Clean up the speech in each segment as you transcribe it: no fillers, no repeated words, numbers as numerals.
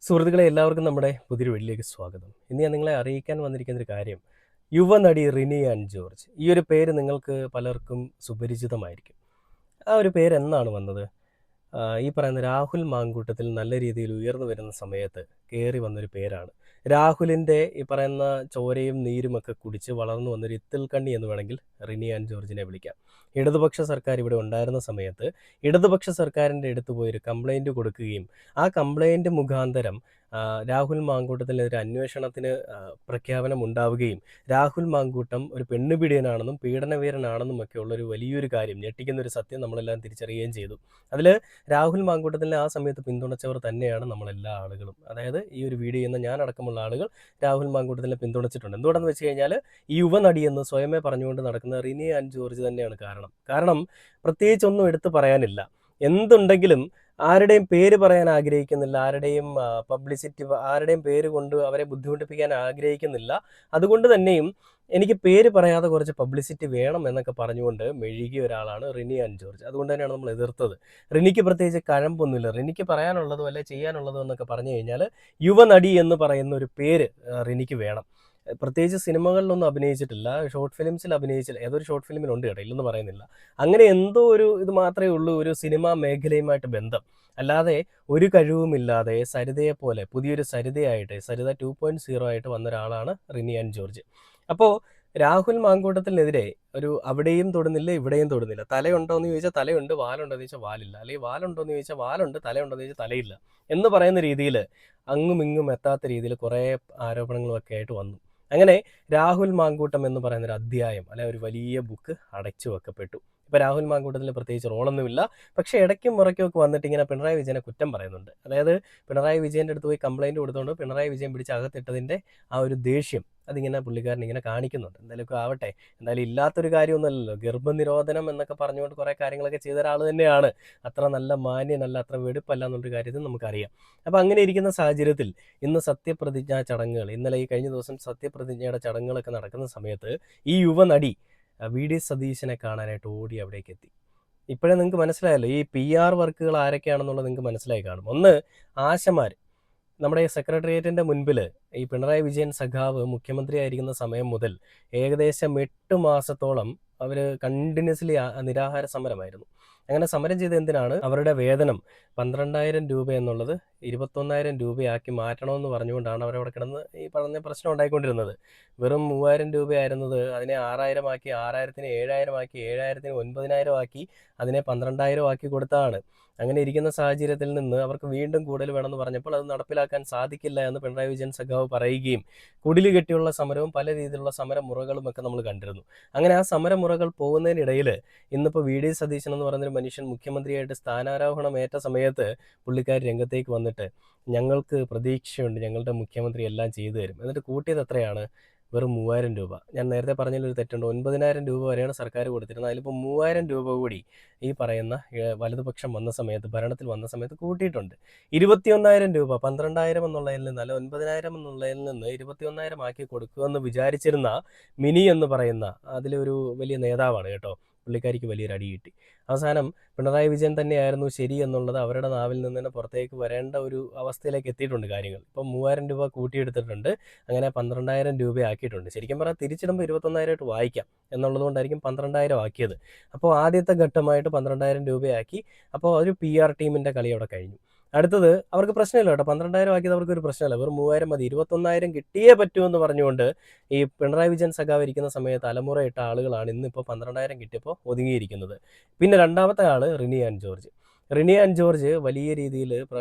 സുഹൃത്തുക്കളെ എല്ലാവർക്കും നമ്മുടെ പുതിയൊരു വീഡിയോയിലേക്ക് സ്വാഗതം. ഇന്ന് ഞാൻ നിങ്ങളെ അറിയിക്കാൻ വന്നിരിക്കുന്ന ഒരു കാര്യം, യുവനടി റിനി ആൻഡ് ജോർജ്. ഈ ഒരു പേര് നിങ്ങൾക്ക് പലർക്കും സുപരിചിതമായിരിക്കും. ആ ഒരു പേര് എന്നാണ് വന്നത്? ഈ പറയുന്ന രാഹുൽ മാങ്കൂട്ടത്തിൽ നല്ല രീതിയിൽ ഉയർന്നു വരുന്ന സമയത്ത് കയറി വന്നൊരു പേരാണ്. രാഹുലിൻ്റെ ഈ പറയുന്ന ചോരയും നീരുമൊക്കെ കുടിച്ച് വളർന്നു വന്നൊരു ഇത്തിൽ കണ്ണി എന്ന് വേണമെങ്കിൽ റിനി ആൻഡ് ജോർജിനെ വിളിക്കാം. ഇടതുപക്ഷ സർക്കാർ ഇവിടെ ഉണ്ടായിരുന്ന സമയത്ത് ഇടതുപക്ഷ സർക്കാരിൻ്റെ അടുത്ത് പോയൊരു കംപ്ലൈൻറ്റ് കൊടുക്കുകയും ആ കംപ്ലൈൻറ്റ് മുഖാന്തരം രാഹുൽ മാങ്കൂട്ടത്തിനെതിരെ അന്വേഷണത്തിന് പ്രഖ്യാപനം ഉണ്ടാവുകയും രാഹുൽ മാങ്കൂട്ടം ഒരു പെണ്ണുപിടിയനാണെന്നും പീഡനവീരനാണെന്നും ഒക്കെ ഉള്ളൊരു വലിയൊരു കാര്യം, ഞെട്ടിക്കുന്നൊരു സത്യം നമ്മളെല്ലാം തിരിച്ചറിയുകയും ചെയ്തു. അതിൽ രാഹുൽ മാങ്കൂട്ടത്തിനെ ആ സമയത്ത് പിന്തുണച്ചവർ തന്നെയാണ് നമ്മളെല്ലാ ആളുകളും. അതായത് ഈ ഒരു വീഡിയോ ചെയ്യുന്ന ഞാനടക്കമുള്ള ആളുകൾ രാഹുൽ മാങ്കൂട്ടത്തിനെ പിന്തുണച്ചിട്ടുണ്ട്. എന്തുകൊണ്ടെന്ന് വെച്ച് കഴിഞ്ഞാൽ ഈ യുവനടിയെന്ന് സ്വയമേ പറഞ്ഞുകൊണ്ട് നടക്കുന്ന റിനി ആൻഡ് ജോർജ് തന്നെയാണ് കാരണം പ്രത്യേകിച്ചൊന്നും എടുത്തു പറയാനില്ല. എന്തുണ്ടെങ്കിലും ആരുടെയും പേര് പറയാൻ ആഗ്രഹിക്കുന്നില്ല, ആരുടെയും പബ്ലിസിറ്റി, ആരുടെയും പേര് കൊണ്ട് അവരെ ബുദ്ധിമുട്ടിപ്പിക്കാൻ ആഗ്രഹിക്കുന്നില്ല. അതുകൊണ്ട് തന്നെയും എനിക്ക് പേര് പറയാതെ കുറച്ച് പബ്ലിസിറ്റി വേണം എന്നൊക്കെ പറഞ്ഞുകൊണ്ട് മെഴുകിയ ഒരാളാണ് റിനി ആൻഡ് ജോർജ്. അതുകൊണ്ട് തന്നെയാണ് നമ്മൾ എതിർത്തത്. റിനിക്ക് പ്രത്യേകിച്ച് കഴമ്പൊന്നുമില്ല. റിനിക്ക് പറയാനുള്ളതോ അല്ലെ ചെയ്യാനുള്ളതോ എന്നൊക്കെ പറഞ്ഞു കഴിഞ്ഞാൽ യുവനടി എന്ന് പറയുന്ന ഒരു പേര് റിനിക്ക് വേണം. പ്രത്യേകിച്ച് സിനിമകളിലൊന്നും അഭിനയിച്ചിട്ടില്ല, ഷോർട്ട് ഫിലിംസിൽ അഭിനയിച്ചില്ല. ഏതൊരു ഷോർട്ട് ഫിലിമിലുണ്ട് കേട്ടോ, ഇല്ലെന്ന് പറയുന്നില്ല. അങ്ങനെ എന്തോ ഒരു ഇത് മാത്രമേ ഉള്ളൂ ഒരു സിനിമാ മേഖലയുമായിട്ട് ബന്ധം. അല്ലാതെ ഒരു കഴിവുമില്ലാതെ സരിതയെപ്പോലെ പുതിയൊരു സരിതയായിട്ട്, സരിത 2.0 ആയിട്ട് വന്ന ഒരാളാണ് റിനി ആൻഡ് ജോർജ്. അപ്പോൾ രാഹുൽ മാങ്കൂട്ടത്തിനെതിരെ ഒരു അവിടെയും തൊടുന്നില്ല ഇവിടെയും തൊടുന്നില്ല. തലയുണ്ടോ എന്ന് ചോദിച്ചാൽ തലയുണ്ട്, വാലുണ്ടോ എന്ന് ചോദിച്ചാൽ വാലില്ല, അല്ലെങ്കിൽ വാലുണ്ടോ എന്ന് ചോദിച്ചാൽ വാലുണ്ട്, തലയുണ്ടോ എന്ന് ചോദിച്ചാൽ തലയില്ല എന്ന് പറയുന്ന രീതിയിൽ അങ്ങും ഇങ്ങും എത്താത്ത രീതിയിൽ കുറേ ആരോപണങ്ങളൊക്കെ ആയിട്ട് വന്നു. അങ്ങനെ രാഹുൽ മാങ്കൂട്ടം എന്ന് പറയുന്ന ഒരു അധ്യായം, അല്ലെ ഒരു വലിയ ബുക്ക് അടച്ചു വെക്കപ്പെട്ടു. ഇപ്പോൾ രാഹുൽ മാങ്കൂട്ടത്തിൽ പ്രത്യേകിച്ച് റോളൊന്നുമില്ല. പക്ഷേ ഇടയ്ക്കും മുറയ്ക്കുമൊക്കെ വന്നിട്ട് ഇങ്ങനെ പിണറായി വിജയനെ കുറ്റം പറയുന്നുണ്ട്. അതായത് പിണറായി വിജയൻ്റെ അടുത്ത് പോയി കംപ്ലൈൻറ്റ് കൊടുത്തുകൊണ്ട് പിണറായി വിജയൻ പിടിച്ച് അകത്തിട്ടതിൻ്റെ ആ ഒരു ദേഷ്യം അതിങ്ങനെ പുള്ളിക്കാരൻ ഇങ്ങനെ കാണിക്കുന്നുണ്ട്. എന്തായാലും ആവട്ടെ, എന്തായാലും ഇല്ലാത്തൊരു കാര്യമൊന്നുമല്ലല്ലോ. ഗർഭനിരോധനം എന്നൊക്കെ പറഞ്ഞുകൊണ്ട് കുറേ കാര്യങ്ങളൊക്കെ ചെയ്ത ഒരാൾ തന്നെയാണ്. അത്ര നല്ല മാന്യനല്ല, അത്ര വെടുപ്പല്ല എന്നുള്ളൊരു കാര്യത്തിൽ നമുക്കറിയാം. അപ്പോൾ അങ്ങനെ ഇരിക്കുന്ന സാഹചര്യത്തിൽ ഇന്ന് സത്യപ്രതിജ്ഞാ ചടങ്ങുകൾ, ഇന്നലെ ഈ കഴിഞ്ഞ ദിവസം സത്യപ്രതിജ്ഞയുടെ ചടങ്ങുകളൊക്കെ നടക്കുന്ന സമയത്ത് ഈ യുവനടി വി ഡി സതീശനെ കാണാനായിട്ട് ഓടി അവിടേക്ക് എത്തി. ഇപ്പോഴേ നിങ്ങൾക്ക് മനസ്സിലായല്ലോ ഈ PR വർക്കുകൾ ആരൊക്കെയാണെന്നുള്ളത് നിങ്ങൾക്ക് മനസ്സിലായി കാണും. ഒന്ന്, ആശമാർ. നമ്മുടെ സെക്രട്ടേറിയറ്റിൻ്റെ മുൻപിൽ ഈ പിണറായി വിജയൻ സഖാവ് മുഖ്യമന്ത്രിയായിരിക്കുന്ന സമയം മുതൽ ഏകദേശം 8 മാസത്തോളം അവർ കണ്ടിന്യൂസ്ലി നിരാഹാര സമരമായിരുന്നു. അങ്ങനെ സമരം ചെയ്ത് എന്തിനാണ്? അവരുടെ വേതനം 12,000 രൂപ എന്നുള്ളത് 21,000 രൂപയാക്കി മാറ്റണമെന്ന് പറഞ്ഞുകൊണ്ടാണ് അവരവിടെ കിടന്ന് ഈ പറഞ്ഞ പ്രശ്നം ഉണ്ടായിക്കൊണ്ടിരുന്നത്. വെറും 3,000 രൂപയായിരുന്നത് അതിനെ 6,000 ആക്കി, 6,000-ന് 7,000 ആക്കി, 7,000-ന് 9,000 ആക്കി, അതിനെ 12,000 ആക്കി കൊടുത്താണ്. അങ്ങനെ ഇരിക്കുന്ന സാഹചര്യത്തിൽ നിന്ന് അവർക്ക് വീണ്ടും കൂടുതൽ വേണമെന്ന് പറഞ്ഞപ്പോൾ അത് നടപ്പിലാക്കാൻ സാധിക്കില്ല എന്ന് പിണറായി വിജയൻ സഖാവ് പറയുകയും കുടില് കെട്ടിയുള്ള സമരവും പല രീതിയിലുള്ള സമരമുറകളും ഒക്കെ നമ്മൾ കണ്ടിരുന്നു. അങ്ങനെ ആ സമരമുറകൾ പോകുന്നതിനിടയിൽ ഇന്നിപ്പോൾ വി ഡി സതീശൻ എന്ന് പറയുന്നൊരു മനുഷ്യൻ മുഖ്യമന്ത്രിയായിട്ട് സ്ഥാനാരോഹണം ഏറ്റ സമയത്ത് പുള്ളിക്കാർ രംഗത്തേക്ക് വന്നിട്ട് ഞങ്ങൾക്ക് പ്രതീക്ഷയുണ്ട്, ഞങ്ങളുടെ മുഖ്യമന്ത്രി എല്ലാം ചെയ്തു തരും. എന്നിട്ട് കൂട്ടിയത് എത്രയാണ്? വെറും 3,000 രൂപ. ഞാൻ നേരത്തെ പറഞ്ഞതിലൊരു തെറ്റുണ്ട്. 9,000 രൂപ വരെയാണ് സർക്കാർ കൊടുത്തിരുന്നത്. അതിലിപ്പോൾ 3,000 രൂപ കൂടി ഈ പറയുന്ന വലതുപക്ഷം വന്ന സമയത്ത്, ഭരണത്തിൽ വന്ന സമയത്ത് കൂട്ടിയിട്ടുണ്ട്. 21,000 രൂപ, 12,000 എന്നുള്ളതിൽ നിന്ന്, അല്ല 9,000 എന്നുള്ളതിൽ നിന്ന് 21,000 ആക്കി കൊടുക്കുമെന്ന് വിചാരിച്ചിരുന്ന മിനി എന്ന് പറയുന്ന അതിലൊരു വലിയ നേതാവാണ് കേട്ടോ. പുള്ളിക്കാരിക്ക് വലിയൊരു അടി കിട്ടി. അവസാനം പിണറായി വിജയൻ തന്നെയായിരുന്നു ശരി എന്നുള്ളത് അവരുടെ നാവിൽ നിന്ന് തന്നെ പുറത്തേക്ക് വരേണ്ട ഒരു അവസ്ഥയിലേക്ക് എത്തിയിട്ടുണ്ട് കാര്യങ്ങൾ. ഇപ്പം 3,000 രൂപ കൂട്ടിയെടുത്തിട്ടുണ്ട്. അങ്ങനെ 12,000 രൂപയാക്കിയിട്ടുണ്ട്. ശരിക്കും പറഞ്ഞാൽ തിരിച്ചിടുമ്പോൾ 21,000 ആയിട്ട് വായിക്കാം എന്നുള്ളത് കൊണ്ടായിരിക്കും 12,000 ആക്കിയത്. അപ്പോൾ ആദ്യത്തെ ഘട്ടമായിട്ട് 12,000 രൂപയാക്കി. അപ്പോൾ ഒരു PR ടീമിൻ്റെ കളി അവിടെ കഴിഞ്ഞു. അടുത്തത് അവർക്ക് പ്രശ്നമില്ല കേട്ടോ, 12,000 ആക്കിയത് അവർക്കൊരു പ്രശ്നമല്ല. വെറും 3,000 മതി. 21,000 കിട്ടിയേ പറ്റൂ എന്ന് പറഞ്ഞുകൊണ്ട് ഈ പിണറായി വിജയൻ സഖാവ് ഇരിക്കുന്ന സമയത്ത് അലമുറയിട്ട ആളുകളാണ് ഇന്നിപ്പോൾ 12,000 കിട്ടിയപ്പോൾ ഒതുങ്ങിയിരിക്കുന്നത്. പിന്നെ രണ്ടാമത്തെ ആള് Rini and George. Rini and George വലിയ രീതിയിൽ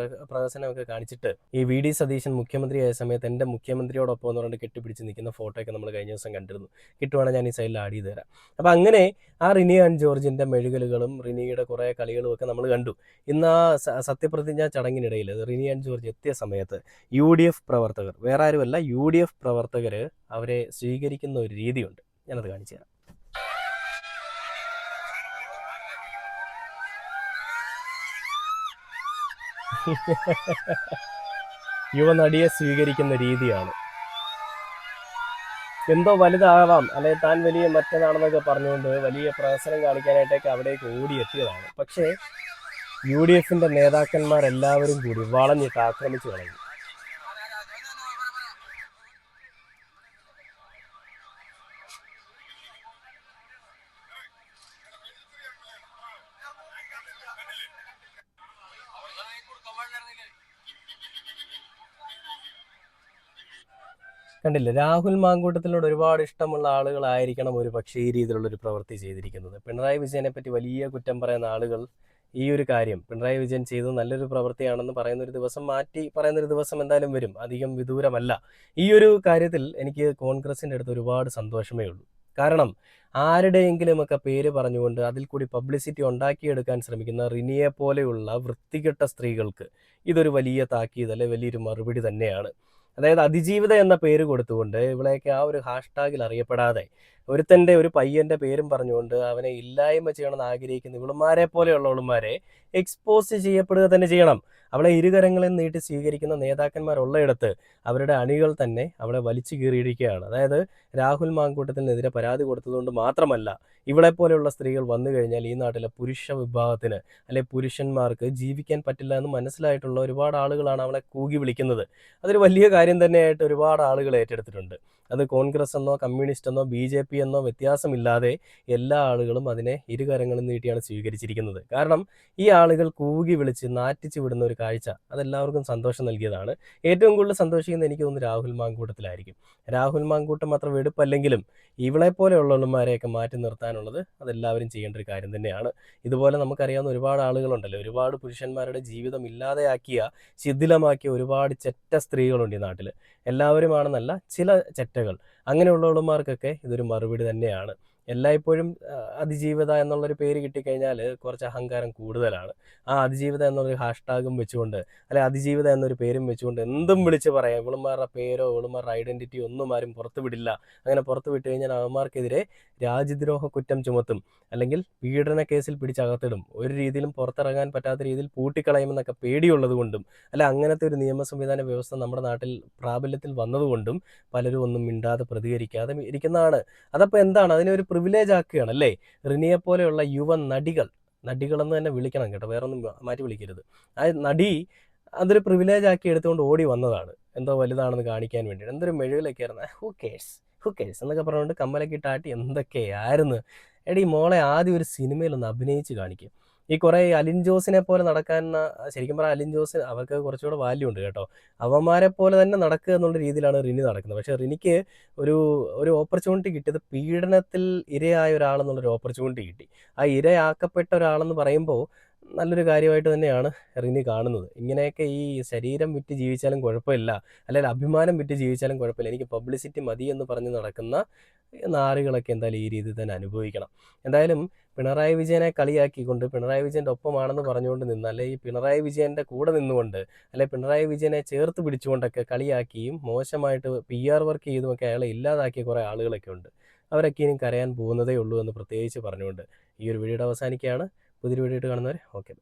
പ്രഹസനമൊക്കെ കാണിച്ചിട്ട് ഈ വി ഡി സതീശൻ മുഖ്യമന്ത്രിയായ സമയത്ത് എൻ്റെ മുഖ്യമന്ത്രിയോടൊപ്പം എന്ന് പറഞ്ഞിട്ട് കെട്ടിപ്പിടിച്ച് നിൽക്കുന്ന ഫോട്ടോയൊക്കെ നമ്മൾ കഴിഞ്ഞ ദിവസം കണ്ടിരുന്നു. കിട്ടുവാണെങ്കിൽ ഞാൻ ഈ സൈഡിൽ ആഡ് ചെയ്ത് തരാം. അപ്പം അങ്ങനെ ആ റിനി ആൻഡ് ജോർജിൻ്റെ മെഴുകലുകളും റിനിയുടെ കുറേ കളികളും ഒക്കെ നമ്മൾ കണ്ടു. ഇന്ന് ആ സത്യപ്രതിജ്ഞാ ചടങ്ങിനിടയിൽ റിനി ആൻഡ് ജോർജ് എത്തിയ സമയത്ത് UDF പ്രവർത്തകർ, വേറെ ആരുമല്ല, UDF പ്രവർത്തകർ അവരെ സ്വീകരിക്കുന്ന ഒരു രീതിയുണ്ട്. ഞാനത് കാണിച്ചു തരാം. യുവനടിയെ സ്വീകരിക്കുന്ന രീതിയാണ്. എന്തോ വലുതാവാം, അല്ലെങ്കിൽ താൻ വലിയ മറ്റേതാണെന്നൊക്കെ പറഞ്ഞുകൊണ്ട് വലിയ പ്രഹസനം കാണിക്കാനായിട്ടൊക്കെ അവിടേക്ക് ഓടിയെത്തിയതാണ്. പക്ഷേ UDFൻ്റെ നേതാക്കന്മാരെല്ലാവരും കൂടി വളഞ്ഞിട്ട് ആക്രമിച്ചു കളഞ്ഞു. കണ്ടില്ലേ, രാഹുൽ മാങ്കൂട്ടത്തിനോട് ഒരുപാട് ഇഷ്ടമുള്ള ആളുകളായിരിക്കണം ഒരു പക്ഷേ ഈ രീതിയിലുള്ള ഒരു പ്രവൃത്തി ചെയ്തിരിക്കുന്നത്. പിണറായി വിജയനെ പറ്റി വലിയ കുറ്റം പറയുന്ന ആളുകൾ ഈ ഒരു കാര്യം പിണറായി വിജയൻ ചെയ്തത് നല്ലൊരു പ്രവൃത്തിയാണെന്ന് പറയുന്നൊരു ദിവസം മാറ്റി പറയുന്നൊരു ദിവസം എന്തായാലും വരും, അധികം വിദൂരമല്ല. ഈ ഒരു കാര്യത്തിൽ എനിക്ക് കോൺഗ്രസിൻ്റെ അടുത്ത് ഒരുപാട് സന്തോഷമേ ഉള്ളൂ. കാരണം ആരുടെയെങ്കിലുമൊക്കെ പേര് പറഞ്ഞുകൊണ്ട് അതിൽ കൂടി പബ്ലിസിറ്റി ഉണ്ടാക്കിയെടുക്കാൻ ശ്രമിക്കുന്ന റിനിയെ പോലെയുള്ള വൃത്തികെട്ട സ്ത്രീകൾക്ക് ഇതൊരു വലിയ താക്കീത്, അല്ലെ വലിയൊരു മറുപടി തന്നെയാണ്. അതായത് അതിജീവിത എന്ന പേര് കൊടുത്തുകൊണ്ട് ഇവളെയൊക്കെ ആ ഒരു ഹാഷ്ടാഗിൽ അറിയപ്പെടാതെ ഒരു പയ്യന്റെ പേരും പറഞ്ഞുകൊണ്ട് അവനെ ഇല്ലായ്മ ചെയ്യണമെന്ന് ആഗ്രഹിക്കുന്ന ഇവളുമാരെ പോലെയുള്ളവളുമാരെ എക്സ്പോസ് ചെയ്യപ്പെടുക തന്നെ ചെയ്യണം. അവളെ ഇരുകരങ്ങളിൽ നീട്ടി സ്വീകരിക്കുന്ന നേതാക്കന്മാരുള്ളയിടത്ത് അവരുടെ അണികൾ തന്നെ അവളെ വലിച്ചു കീറിയിരിക്കുകയാണ്. അതായത് രാഹുൽ മാങ്കൂട്ടത്തിനെതിരെ പരാതി കൊടുത്തതുകൊണ്ട് മാത്രമല്ല, ഇവളെപ്പോലെയുള്ള സ്ത്രീകൾ വന്നു കഴിഞ്ഞാൽ ഈ നാട്ടിലെ പുരുഷ വിഭാഗത്തിന് അല്ലെ പുരുഷന്മാർക്ക് ജീവിക്കാൻ പറ്റില്ല എന്ന് മനസ്സിലായിട്ടുള്ള ഒരുപാട് ആളുകളാണ് അവളെ കൂകി വിളിക്കുന്നത്. അതൊരു വലിയ കാര്യം തന്നെയായിട്ട് ഒരുപാട് ആളുകൾ ഏറ്റെടുത്തിട്ടുണ്ട്. അത് കോൺഗ്രസ് എന്നോ കമ്മ്യൂണിസ്റ്റ് എന്നോ BJP എന്നോ വ്യത്യാസമില്ലാതെ എല്ലാ ആളുകളും അതിനെ ഇരുകരങ്ങളും നീട്ടിയാണ് സ്വീകരിച്ചിരിക്കുന്നത്. കാരണം ഈ ആളുകൾ കൂകി വിളിച്ച് നാറ്റിച്ച് വിടുന്ന ഒരു കാഴ്ച അതെല്ലാവർക്കും സന്തോഷം നൽകിയതാണ്. ഏറ്റവും കൂടുതൽ സന്തോഷിക്കുന്നത് എനിക്ക് തോന്നുന്നു രാഹുൽ മാങ്കൂട്ടത്തിലായിരിക്കും. രാഹുൽ മാങ്കൂട്ടം അത്ര വെടുപ്പല്ലെങ്കിലും ഇവളെപ്പോലെയുള്ളവന്മാരെയൊക്കെ മാറ്റി നിർത്താനുള്ളത് അതെല്ലാവരും ചെയ്യേണ്ട ഒരു കാര്യം തന്നെയാണ്. ഇതുപോലെ നമുക്കറിയാവുന്ന ഒരുപാട് ആളുകളുണ്ടല്ലോ, ഒരുപാട് പുരുഷന്മാരുടെ ജീവിതം ഇല്ലാതെയാക്കിയ ശിഥിലമാക്കിയ ഒരുപാട് ചെറ്റ സ്ത്രീകളുണ്ട് ഈ നാട്ടിൽ. എല്ലാവരുമാണെന്നല്ല, ചില ചെറ്റകൾ. അങ്ങനെയുള്ളവന്മാർക്കൊക്കെ ഇതൊരു മറുപടി തന്നെയാണ്. എല്ലായ്പ്പോഴും അതിജീവിത എന്നുള്ളൊരു പേര് കിട്ടിക്കഴിഞ്ഞാൽ കുറച്ച് അഹങ്കാരം കൂടുതലാണ്. ആ അതിജീവിത എന്നുള്ളൊരു ഹാഷ്ടാഗും വെച്ചുകൊണ്ട് അല്ലെ അതിജീവിത എന്നൊരു പേരും വെച്ചുകൊണ്ട് എന്തും വിളിച്ച് പറയാം. ഇവളുമാരുടെ പേരോ ഇവളുമാരുടെ ഐഡൻറ്റിറ്റിയോ ഒന്നും ആരും പുറത്തു വിടില്ല. അങ്ങനെ പുറത്തു വിട്ട് കഴിഞ്ഞാൽ അവന്മാർക്കെതിരെ രാജ്യദ്രോഹ കുറ്റം ചുമത്തും, അല്ലെങ്കിൽ പീഡന കേസിൽ പിടിച്ചകത്തിടും. ഒരു രീതിയിലും പുറത്തിറങ്ങാൻ പറ്റാത്ത രീതിയിൽ പൂട്ടിക്കളയുമെന്നൊക്കെ പേടിയുള്ളത് കൊണ്ടും അല്ല അങ്ങനത്തെ ഒരു നിയമ സംവിധാന വ്യവസ്ഥ നമ്മുടെ നാട്ടിൽ പ്രാബല്യത്തിൽ വന്നതുകൊണ്ടും പലരും ഒന്നും മിണ്ടാതെ പ്രതികരിക്കാതെ ഇരിക്കുന്നതാണ്. അതപ്പോൾ എന്താണ്, അതിനെ ഒരു പ്രിവിലേജ് ആക്കുകയാണ് അല്ലേ. റിനിയെ പോലെയുള്ള യുവ നടികളെന്ന് തന്നെ വിളിക്കണം കേട്ടോ, വേറെ ഒന്നും മാറ്റി വിളിക്കരുത്. ആ നടി അതൊരു പ്രിവിലേജ് ആക്കി എടുത്തുകൊണ്ട് ഓടി വന്നതാണ്, എന്തോ വലുതാണെന്ന് കാണിക്കാൻ വേണ്ടിയിട്ട്. എന്തൊരു മെഴുകിലൊക്കെയായിരുന്നു. ഹു കേഴ്സ് എന്നൊക്കെ പറഞ്ഞുകൊണ്ട് കമ്മലൊക്കെ ഇട്ടാട്ടി എന്തൊക്കെയായിരുന്നു. എടീ മോളെ, ആദ്യം ഒരു സിനിമയിലൊന്ന് അഭിനയിച്ച് കാണിക്കും. ഈ കുറേ അലിൻ ജോസിനെ പോലെ നടക്കാൻ, ശരിക്കും പറഞ്ഞാൽ അലിൻ ജോസ് അവർക്ക് കുറച്ചുകൂടെ വാല്യൂ ഉണ്ട് കേട്ടോ. അവന്മാരെ പോലെ തന്നെ നടക്കുക എന്നുള്ള രീതിയിലാണ് റിനി നടക്കുന്നത്. പക്ഷേ റിനിക്ക് ഒരു ഒരു ഓപ്പർച്യൂണിറ്റി കിട്ടിയത് പീഡനത്തിൽ ഇരയായ ഒരാളെന്നുള്ളൊരു ഓപ്പർച്യൂണിറ്റി കിട്ടി. ആ ഇരയാക്കപ്പെട്ട ഒരാളെന്ന് പറയുമ്പോൾ നല്ലൊരു കാര്യമായിട്ട് തന്നെയാണ് റിനി കാണുന്നത്. ഇങ്ങനെയൊക്കെ ഈ ശരീരം വിറ്റ് ജീവിച്ചാലും കുഴപ്പമില്ല, അല്ലെങ്കിൽ അഭിമാനം വിറ്റ് ജീവിച്ചാലും കുഴപ്പമില്ല, എനിക്ക് പബ്ലിസിറ്റി മതി എന്ന് പറഞ്ഞ് നടക്കുന്ന നാറികളൊക്കെ എന്തായാലും ഈ രീതിയിൽ തന്നെ അനുഭവിക്കണം. എന്തായാലും പിണറായി വിജയനെ കളിയാക്കിക്കൊണ്ട് പിണറായി വിജയൻ്റെ ഒപ്പമാണെന്ന് പറഞ്ഞുകൊണ്ട് നിന്ന്, അല്ലെ ഈ പിണറായി വിജയൻ്റെ കൂടെ നിന്നുകൊണ്ട്, അല്ലെ പിണറായി വിജയനെ ചേർത്ത് പിടിച്ചുകൊണ്ടൊക്കെ കളിയാക്കിയും മോശമായിട്ട് PR വർക്ക് ചെയ്തുമൊക്കെ അയാളെ ഇല്ലാതാക്കിയ കുറേ ആളുകളൊക്കെ ഉണ്ട്. അവരൊക്കെ ഇനി കരയാൻ പോകുന്നതേ ഉള്ളൂ എന്ന് പ്രത്യേകിച്ച് പറഞ്ഞുകൊണ്ട് ഈ ഒരു വീഡിയോ അവസാനിക്കുകയാണ്. പുതിയൊരു വീഡിയോ കാണുന്നവരെ ഓക്കെ.